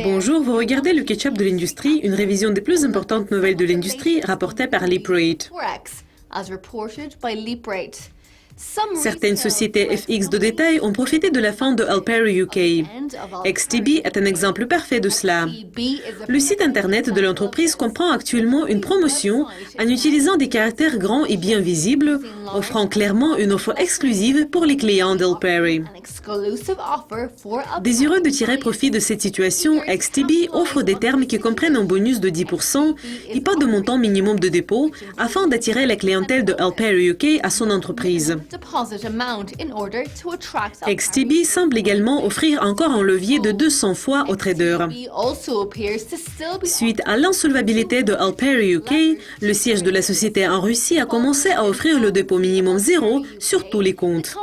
Bonjour, vous regardez le ketchup de l'industrie, une révision des plus importantes nouvelles de l'industrie rapportée par LeapRate. Certaines sociétés FX de détail ont profité de la fin de Alperi UK. XTB est un exemple parfait de cela. Le site internet de l'entreprise comprend actuellement une promotion en utilisant des caractères grands et bien visibles, offrant clairement une offre exclusive pour les clients d'Alperi. Désireux de tirer profit de cette situation, XTB offre des termes qui comprennent un bonus de 10% et pas de montant minimum de dépôt afin d'attirer la clientèle de Alperi UK à son entreprise. XTB semble également offrir encore un levier de 200 fois aux traders. Suite à l'insolvabilité de Alperi UK, le siège de la société en Russie a commencé à offrir le dépôt minimum zéro sur tous les comptes.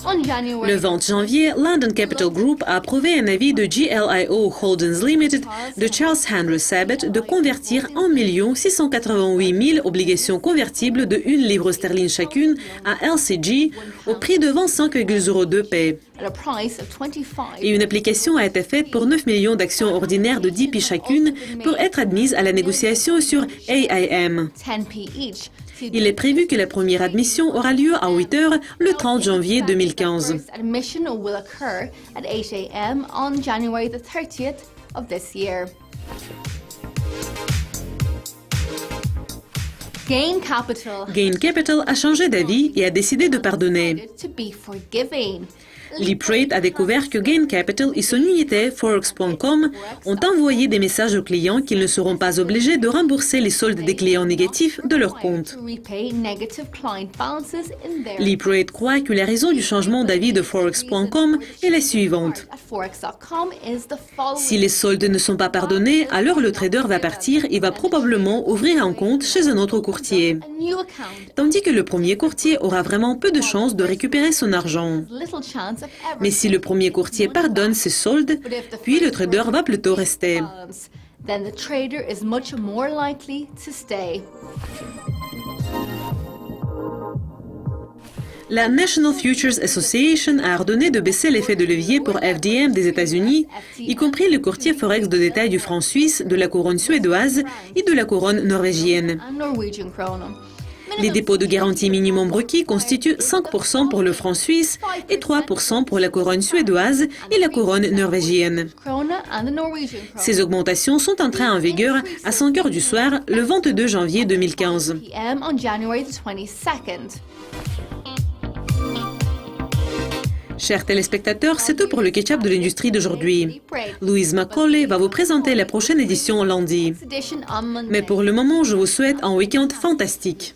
Le 20 janvier, London Capital Group a approuvé un avis de GLIO Holdings Limited de Charles Henry Sabat de convertir 1 688 000 obligations convertibles de 1 livre sterling chacune à LCG au prix de 25,02 p. Et une application a été faite pour 9 millions d'actions ordinaires de 10 p chacune pour être admises à la négociation sur AIM. Il est prévu que la première admission aura lieu à 8 h le 30 janvier 2015. Gain Capital a changé d'avis et a décidé de pardonner. LeapRate a découvert que Gain Capital et son unité Forex.com ont envoyé des messages aux clients qu'ils ne seront pas obligés de rembourser les soldes des clients négatifs de leur compte. LeapRate croit que la raison du changement d'avis de Forex.com est la suivante. Si les soldes ne sont pas pardonnés, alors le trader va partir et va probablement ouvrir un compte chez un autre courtier. Tandis que le premier courtier aura vraiment peu de chances de récupérer son argent. Mais si le premier courtier pardonne ses soldes, puis le trader va plutôt rester. La National Futures Association a ordonné de baisser l'effet de levier pour FDM des États-Unis, y compris le courtier forex de détail du franc suisse, de la couronne suédoise et de la couronne norvégienne. Les dépôts de garantie minimum requis constituent 5% pour le franc suisse et 3% pour la couronne suédoise et la couronne norvégienne. Ces augmentations sont entrées en vigueur à 5 h du soir le 22 janvier 2015. Chers téléspectateurs, c'est tout pour le ketchup de l'industrie d'aujourd'hui. Louise Macaulay va vous présenter la prochaine édition lundi. Mais pour le moment, je vous souhaite un week-end fantastique.